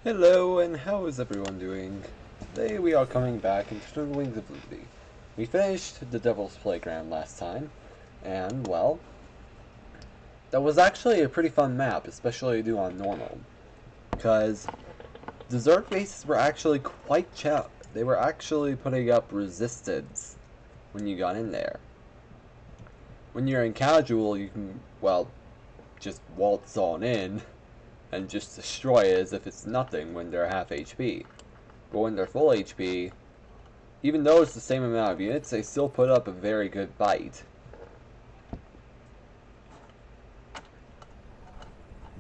Hello, and how is everyone doing? Today we are coming back into the Wings of Liberty. We finished the Devil's Playground last time, and, well, that was actually a pretty fun map, especially to do on normal. Because Desert bases were actually quite they were actually putting up resistance when you got in there. When you're in casual, you can, well, just waltz on in and just destroy it as if it's nothing when they're half HP. But when they're full HP, even though it's the same amount of units, they still put up a very good fight.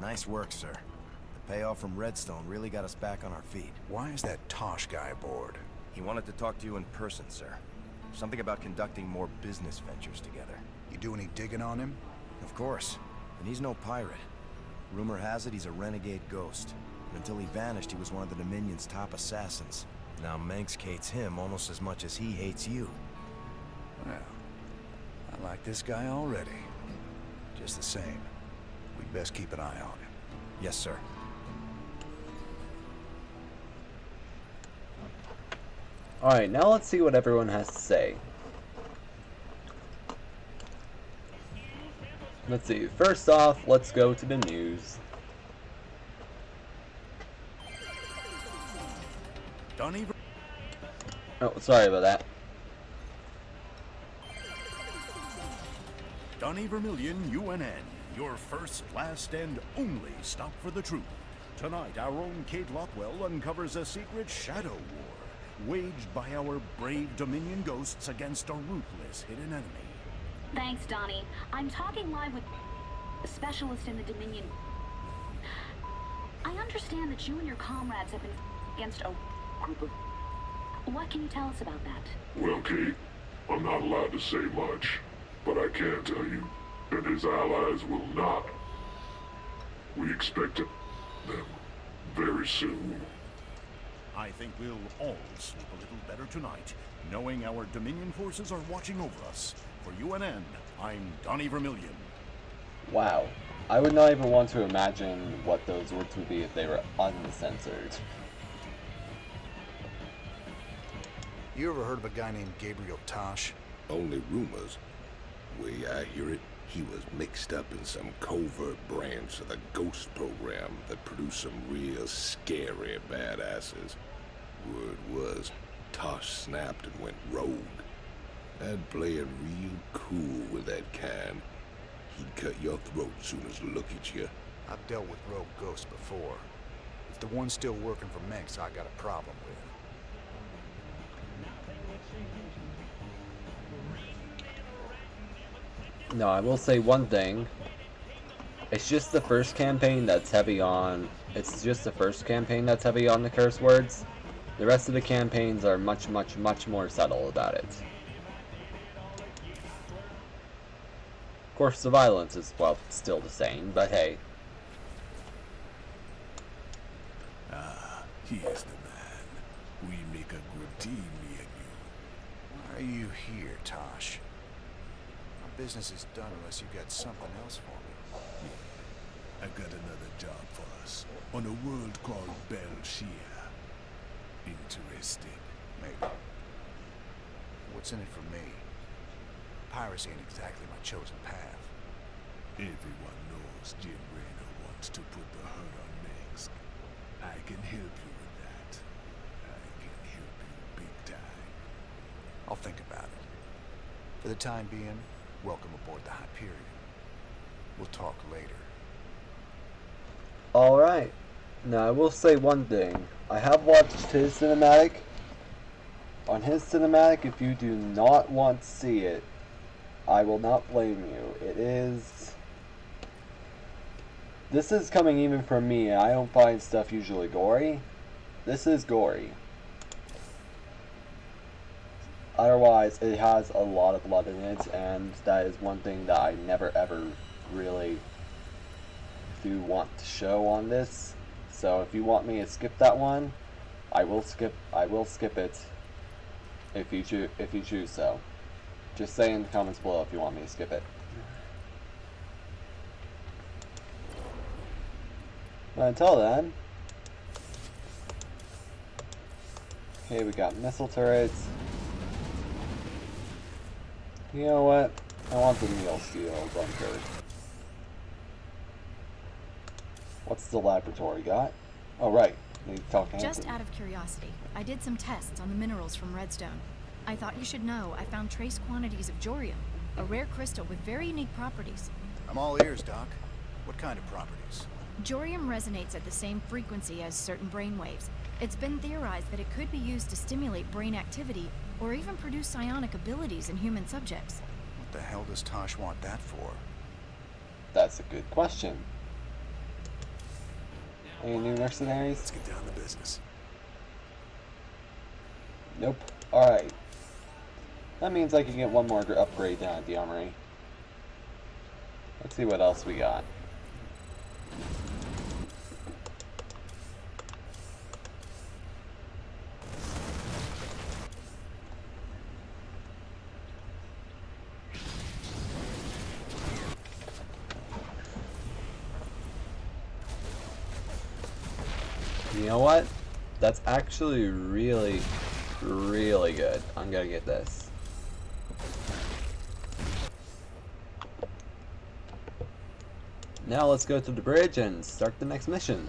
Nice work, sir. The payoff from Redstone really got us back on our feet. Why is that Tosh guy aboard? He wanted to talk to you in person, sir. Something about conducting more business ventures together. You do any digging on him? Of course. And he's no pirate. Rumor has it he's a renegade ghost. And until he vanished, he was one of the Dominion's top assassins. Now Manx hates him almost as much as he hates you. Well, I like this guy already. Just the same, we'd best keep an eye on him. Yes, sir. Alright, now let's see what everyone has to say. Let's see, first off, let's go to the news. Oh, sorry about that. Donnie Vermillion, UNN, your first, last, and only stop for the truth. Tonight, our own Kate Lockwell uncovers a secret shadow war, waged by our brave Dominion ghosts against a ruthless hidden enemy. Thanks, Donnie. I'm talking live with a specialist in the Dominion. I understand that you and your comrades have been against a group of... What can you tell us about that? Well, Kate, I'm not allowed to say much, but I can tell you that his allies will not. We expect them very soon. I think we'll all sleep a little better tonight, knowing our Dominion forces are watching over us. For UNN, I'm Donnie Vermillion. Wow. I would not even want to imagine what those words would be if they were uncensored. You ever heard of a guy named Gabriel Tosh? Only rumors. Way I hear it, he was mixed up in some covert branch of the Ghost program that produced some real scary badasses. Word was, Tosh snapped and went rogue. I'd play it real cool with that kind. He'd cut your throat soon as look at you. I've dealt with rogue ghosts before. If the one's still working for Manx, I got a problem with. No, I will say one thing. It's just the first campaign that's heavy on... It's just the first campaign that's heavy on the curse words. The rest of the campaigns are much more subtle about it. Of course, the violence is, well, still the same, but hey. Ah, he is the man. We make a good team, me and you. Why are you here, Tosh? My business is done unless you got something else for me. I got another job for us, on a world called Belshia. Interested? Maybe. What's in it for me? Piracy ain't exactly my chosen path. Everyone knows Jim Raynor wants to put the hurt on Manx. I can help you with that. I can help you big time. I'll think about it. For the time being, welcome aboard the Hyperion. We'll talk later. Alright. Now, I will say one thing. I have watched his cinematic. On his cinematic, if you do not want to see it, I will not blame you. It is... This is coming even from me, and I don't find stuff usually gory. This is gory. Otherwise, it has a lot of blood in it, and that is one thing that I never ever really do want to show on this. So if you want me to skip that one, I will skip it if you choose so. Just say in the comments below if you want me to skip it. But until then, Okay, we got missile turrets. You know what? I want the Neil Steel bunker. What's the laboratory got? Oh, right. Need to talk to Just Anthony. out of curiosity, I did some tests on the minerals from Redstone. I thought you should know I found trace quantities of Jorium, a rare crystal with very unique properties. I'm all ears, Doc. What kind of properties? Jorium resonates at the same frequency as certain brainwaves. It's been theorized that it could be used to stimulate brain activity or even produce psionic abilities in human subjects. What the hell does Tosh want that for? That's a good question. Any new mercenaries? Let's get down to business. Nope. Alright. That means I can get one more upgrade down at the armory. Let's see what else we got. You know what? That's actually really, really good. I'm gonna get this. Now let's go to the bridge and start the next mission.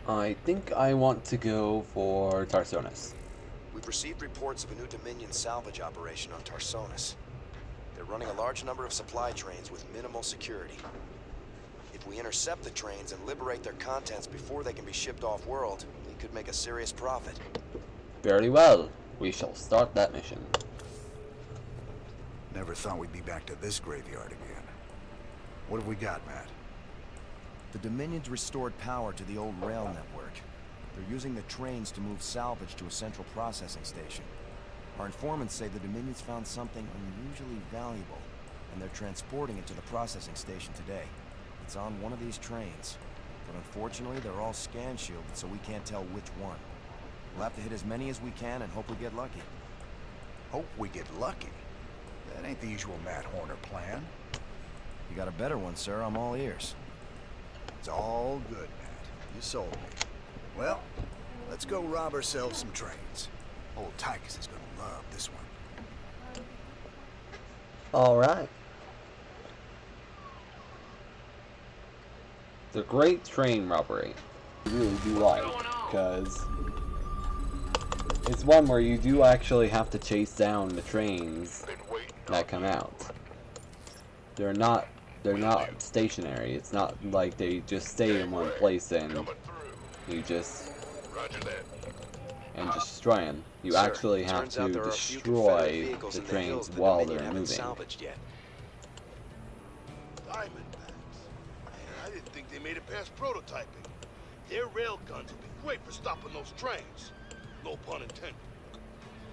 I think I want to go for Tarsonis. We've received reports of a new Dominion salvage operation on Tarsonis. They're running a large number of supply trains with minimal security. If we intercept the trains and liberate their contents before they can be shipped off-world, we could make a serious profit. Very well. We shall start that mission. Never thought we'd be back to this graveyard again. What have we got, Matt? The Dominion's restored power to the old rail network. They're using the trains to move salvage to a central processing station. Our informants say the Dominion's found something unusually valuable, and they're transporting it to the processing station today. It's on one of these trains, but unfortunately they're all scan shielded, so we can't tell which one. We'll have to hit as many as we can and hope we get lucky. Hope we get lucky. That ain't the usual Matt Horner plan. You got a better one, sir. I'm all ears. It's all good, Matt. You sold me. Well, let's go rob ourselves some trains. Old Tychus is gonna love this one. Alright. The Great Train Robbery. I really do like, because it's one where you do actually have to chase down the trains that come out. They're not stationary. It's not like they just stay in one place and you just destroy them. You Sir, actually have turns out to there are a few destroy Confederate vehicles the in the trains hills the while Dominion they're haven't moving. salvaged yet. Diamondbacks. Man, I didn't think they made it past prototyping. Their rail guns would be great for stopping those trains. No pun intended.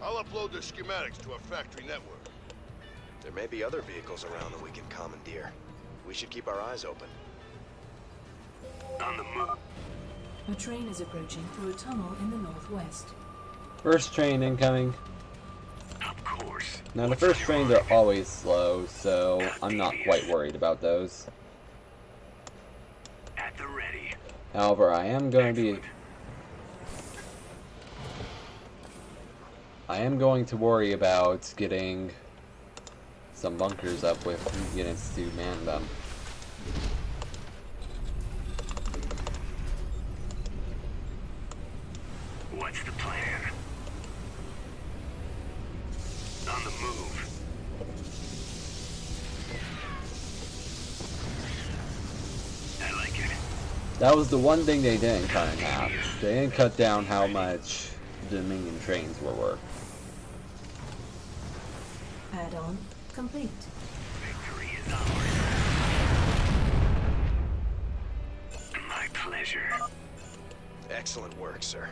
I'll upload their schematics to our factory network. There may be other vehicles around that we can commandeer. We should keep our eyes open. On the move. A train is approaching through a tunnel in the northwest. First train incoming. Of course. Now the first trains are always slow, so I'm not quite worried about those. At the ready. However, I am going to worry about getting some bunkers up with units to man them. What's the plan? On the move. I like it. That was the one thing they didn't cut in half. They didn't cut down how much Dominion trains were worth. Add-on complete. Victory is ours. My pleasure. Excellent work, sir.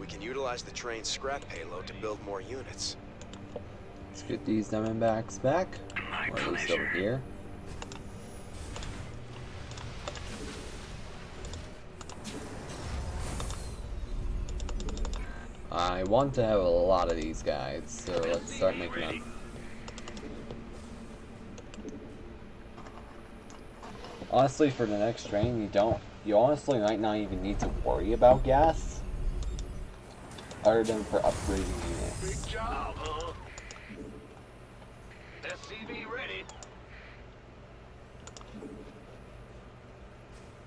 We can utilize the train's scrap payload to build more units. Let's get these Diamondbacks back, My or at least pleasure. over here. I want to have a lot of these guys, so let's start making them. honestly, for the next train, you honestly might not even need to worry about gas, other than for upgrading units. Big job, huh? SCV ready.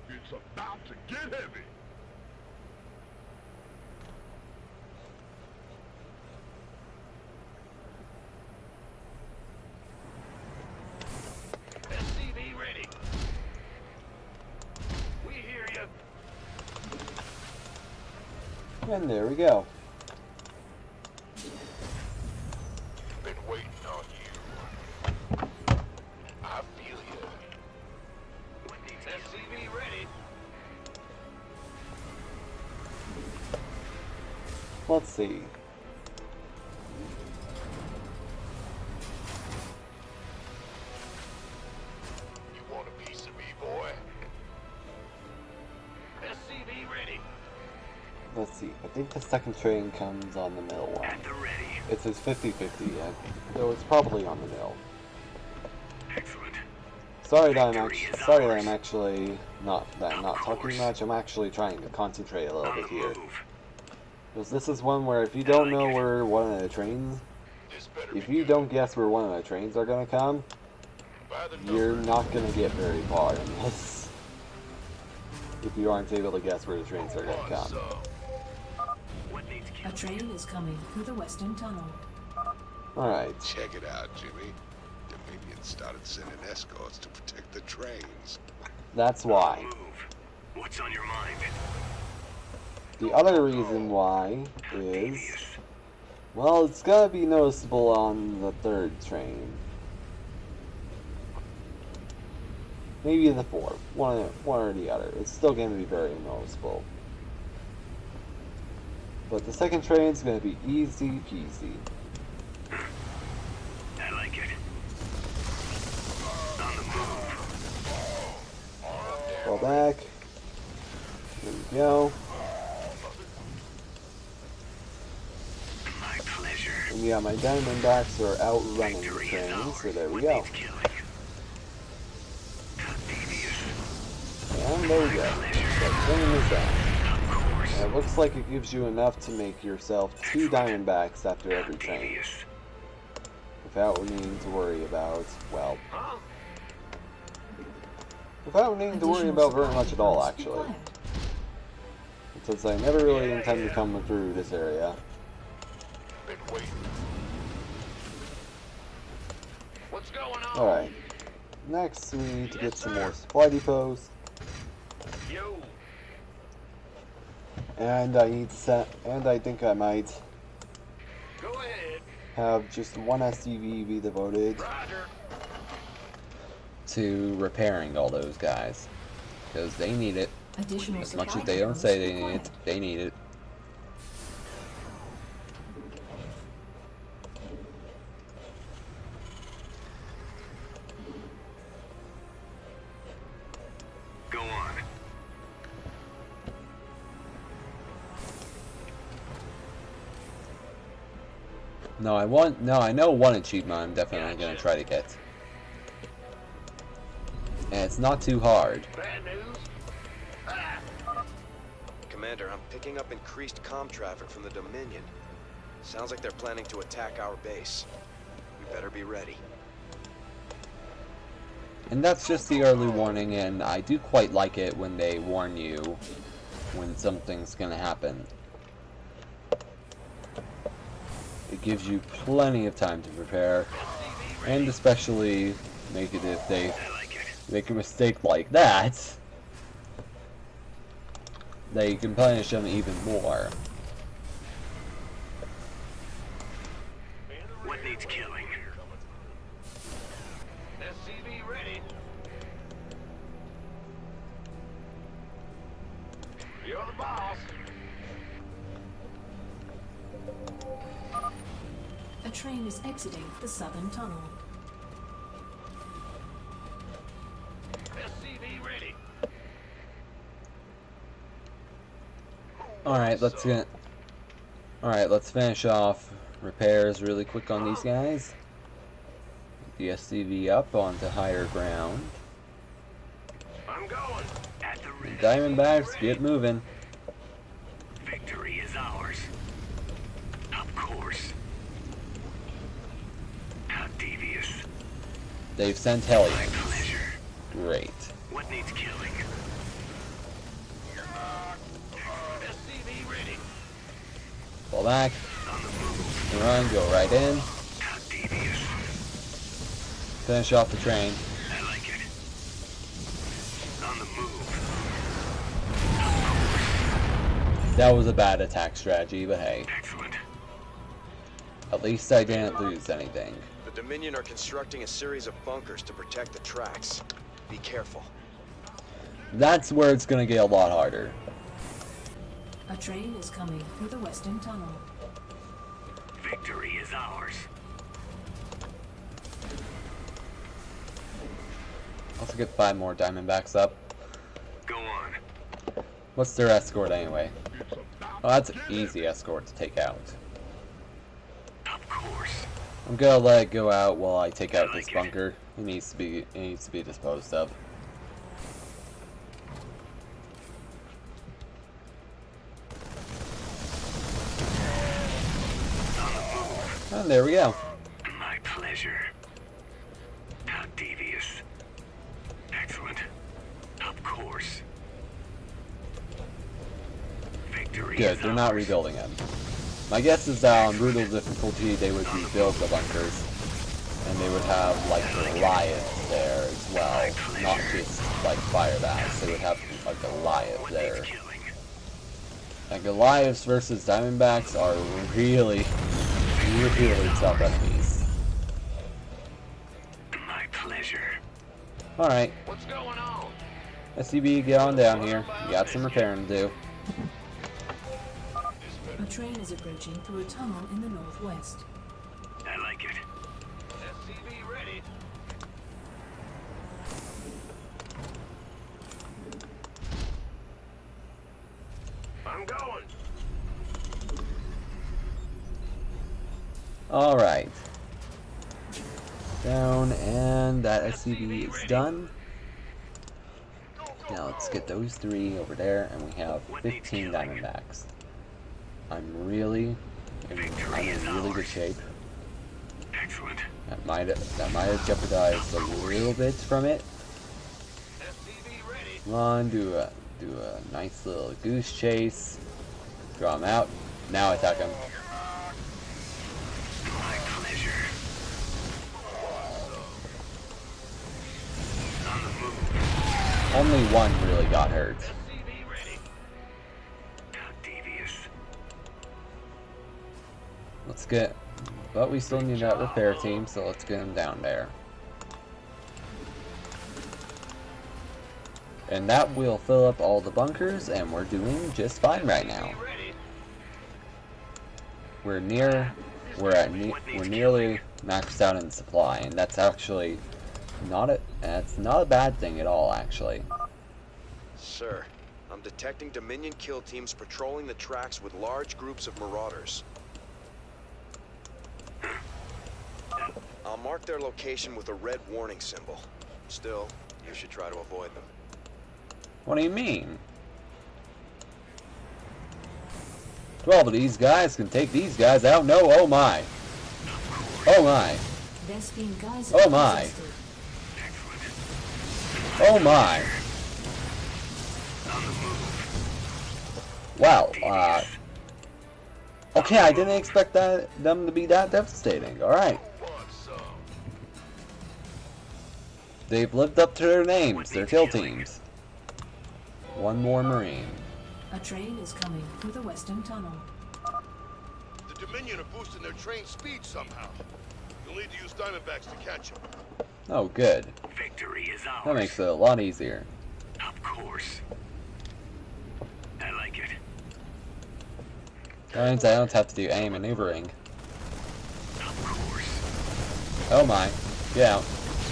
It's about to get heavy. SCV ready. We hear you. And there we go. Been waiting on you. I feel you. SCV ready. Let's see. You want a piece of me, boy? SCV ready. Let's see. I think the second train comes on the middle one. At the ready. It says 50-50, so it's probably on the middle. Excellent. Sorry that I'm actually not talking much. I'm actually trying to concentrate a little bit here. Because this is one where if you don't know where one of the trains, if you don't guess where one of the trains are gonna come, you're not gonna get very far in this. If you aren't able to guess where the trains are gonna come. A train is coming through the western tunnel. Alright. Check it out, Jimmy. Dominion started sending escorts to protect the trains. That's why. What's on your mind? The other reason why is, well, it's gonna be noticeable on the third train. Maybe the fourth. One or the other. It's still gonna be very noticeable. But the second train's gonna be easy peasy. I like it. On the move. Fall back. There we go. My pleasure. And yeah, my Diamondbacks are outrunning the train, so there we go. And there we go. That train is down. And it looks like it gives you enough to make yourself 2 Diamondbacks after every train. Without needing to worry about, well... without needing to worry about very much at all, actually. Since I never really intend to come through this area. Been waiting. What's going on? Alright. Next, we need to get some more supply depots. Yo. And I think I might Go ahead. have just one SCV be devoted Roger. to repairing all those guys. Because they need it. Additional As much supply as they don't depots say they need required. it, they need it. Go on. I know one achievement I'm definitely gonna try to get. And it's not too hard. Bad news? Commander, I'm picking up increased comm traffic from the Dominion. Sounds like they're planning to attack our base. We better be ready. And that's just the early warning, and I do quite like it when they warn you when something's gonna happen. It gives you plenty of time to prepare, and especially make it if they make a mistake like that, you can punish them even more. What needs killing? SCV ready. You're the boss. A train is exiting the southern tunnel. SCV ready. Alright, let's finish off repairs really quick on these guys. Get the SCV up onto higher ground. Diamondbacks, get moving. Victory is ours. Of course. How devious. They've sent Hellions. My pleasure. Great. What needs killing? SCV ready. Pull back. On the move. Run, go right in. How devious. Finish off the train. I like it. On the move. That was a bad attack strategy, but hey. Excellent. At least I didn't lose anything. The Dominion are constructing a series of bunkers to protect the tracks. Be careful. That's where it's gonna get a lot harder. A train is coming through the western tunnel. Victory is ours. Let's get 5 more Diamondbacks up. Go on. What's their escort anyway? Oh, that's an easy escort to take out. Of course. I'm gonna let it go out while I take out this bunker. It needs to be disposed of. And there we go. My pleasure. How devious. Excellent. Of course. Victory Good, is they're not ours. rebuilding them. My guess is that on brutal difficulty they would rebuild the bunkers. And they would have like Goliath there as well. Not just like fire bats. They would have a Goliath What there. needs killing? And Goliaths versus Diamondbacks are really tough enemies. My pleasure. Alright, What's going on? SCB, get on down here. You got some repairing to do. A train is approaching through a tunnel in the northwest. I like it. SCV ready. I'm going. Alright. Down, and that SCB is done. Now let's get those 3 over there, and we have 15 Diamondbacks. I'm in really good shape. Excellent. That might have jeopardized a little bit from it. SCV ready. Come on, do a nice little goose chase. Draw him out. Now attack him. My pleasure. On the move. Only one really got hurt. SCV ready. How devious. Let's get, but we still need that repair team, so let's get him down there. And that will fill up all the bunkers, and we're doing just fine right now. We're nearly maxed out in supply, and that's actually not a bad thing at all, actually. Sir, I'm detecting Dominion kill teams patrolling the tracks with large groups of marauders. I'll mark their location with a red warning symbol. Still, you should try to avoid them. What do you mean? 12 of these guys can take these guys out? No, oh my. Oh my. Vespine guys Oh my. Oh my. Wow, okay, I didn't expect them to be that devastating. Alright. They've lived up to their names, their kill teams. One more Marine. A train is coming through the western tunnel. The Dominion are boosting their train speed somehow. You'll need to use Diamondbacks to catch them. Oh, good. Victory is ours. That makes it a lot easier. Of course. I like it. That means I don't have to do any maneuvering. Of course. Oh my. Get out.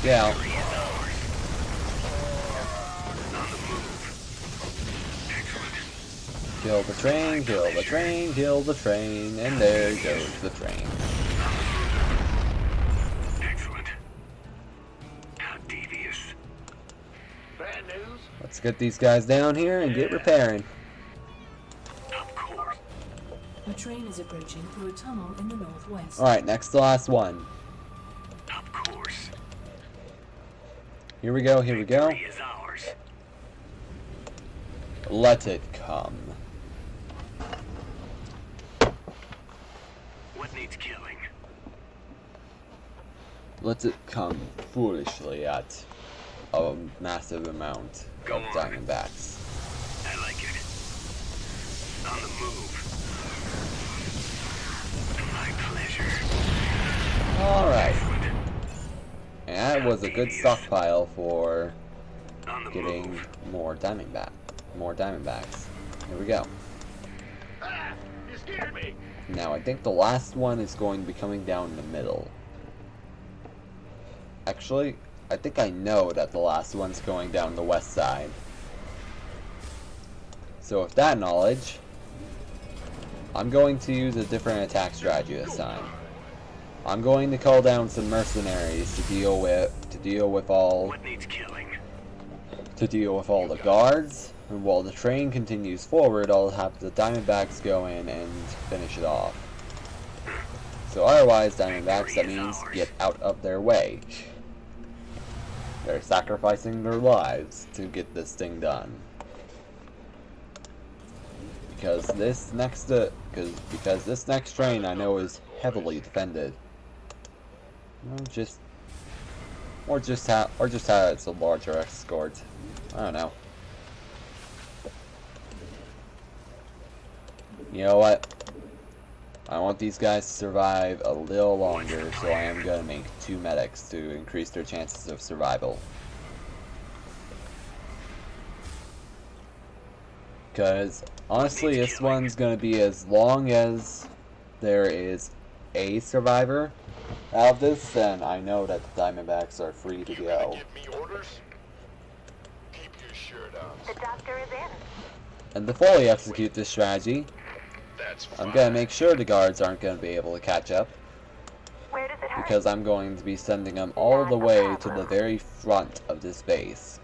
Get out. Victory is ours. On the move. Excellent. Kill the train, kill the train, kill the train, and there goes the train. Excellent. How devious. Bad news. Let's Let's get these guys down here and get repairing. Of course. A train is approaching through a tunnel in the northwest. Alright, next to last one. Of course. Here we go, here we go. Victory is ours. Let it come. What needs killing? Let it come foolishly at a massive amount Go of on. Diamondbacks. I like it. On the move. My pleasure. Alright. And that was a good stockpile for On the getting move. more Diamondbacks. Here we go. Ah! You scared me! Now I think the last one is going to be coming down the middle. Actually, I think I know that the last one's going down the west side. So with that knowledge, I'm going to use a different attack strategy this time. I'm going to call down some mercenaries to deal with all What needs killing? the guards, and while the train continues forward, I'll have the Diamondbacks go in and finish it off. So otherwise, Diamondbacks, that means get out of their way. They're sacrificing their lives to get this thing done. Because this next train I know is heavily defended. Or just have it's a larger escort. I don't know. You know what? I want these guys to survive a little longer, so I am gonna make 2 medics to increase their chances of survival. Because honestly, this one's gonna be as long as there is a survivor out of this, then I know that the Diamondbacks are free to go. Give me orders? Keep your shirt on. The doctor is in. And to fully execute this strategy, That's I'm gonna make sure the guards aren't gonna be able to catch up, Where does it hurt? because I'm going to be sending them all the way to the very front of this base.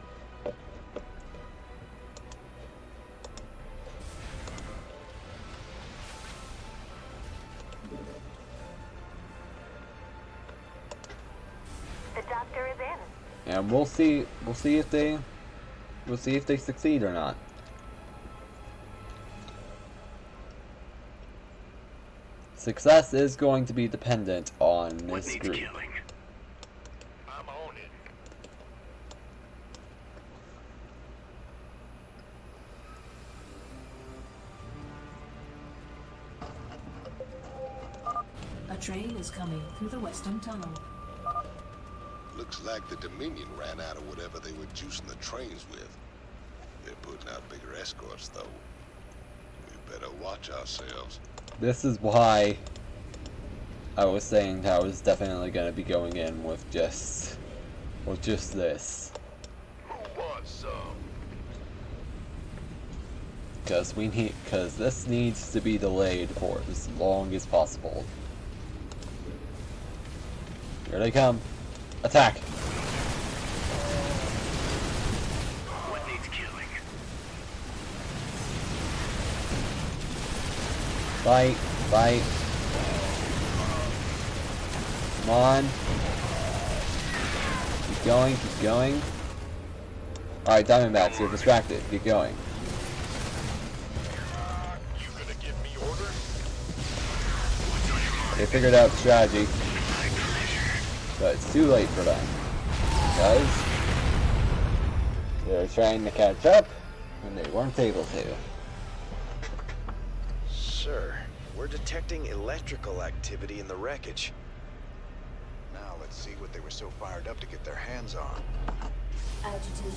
The doctor is in. And we'll see if they succeed or not. Success is going to be dependent on What this needs group. killing? I'm on it. A train is coming through the western tunnel. Looks like the Dominion ran out of whatever they were juicing the trains with. They're putting out bigger escorts, though. We better watch ourselves. This is why I was saying that I was definitely going to be going in with just this. Who wants some? Because this needs to be delayed for as long as possible. Here they come. Attack! What needs killing? Fight! Fight! Come on! Keep going, keep going. Alright, Diamondbacks, you're distracted. Keep going. You gonna give me orders? They figured out the strategy. But it's too late for them. Because they're trying to catch up and they weren't able to. Sir, we're detecting electrical activity in the wreckage. Now let's see what they were so fired up to get their hands on. Altitude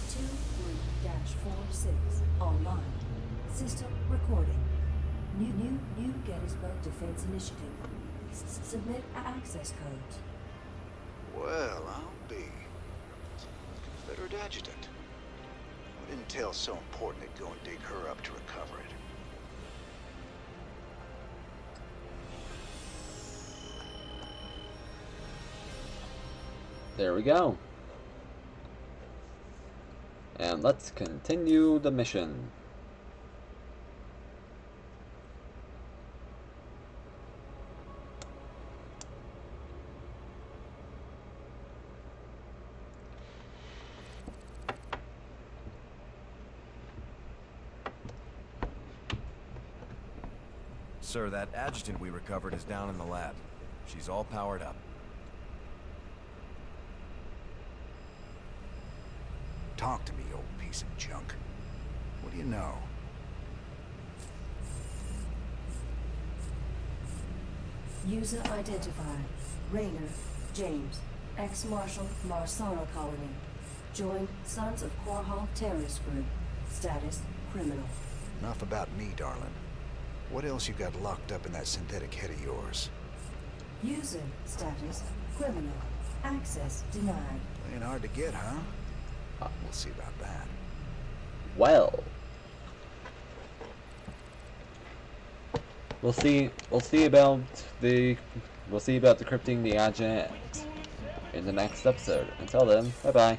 23-46 online. System recording. New Gettysburg Defense Initiative. Submit access codes. Well, I'll be. Confederate adjutant. What intel's so important they'd go and dig her up to recover it? There we go. And let's continue the mission. Sir, that adjutant we recovered is down in the lab. She's all powered up. Talk to me, old piece of junk. What do you know? User identified. Raynor, James, ex-Marshal, Marsala Colony. Joined Sons of Korhal Terrorist Group. Status, criminal. Enough about me, darling. What else you got locked up in that synthetic head of yours? User status, criminal. Access denied. Ain't hard to get, huh? We'll see about that. Well, we'll see about decrypting the agent in the next episode. Until then, bye bye.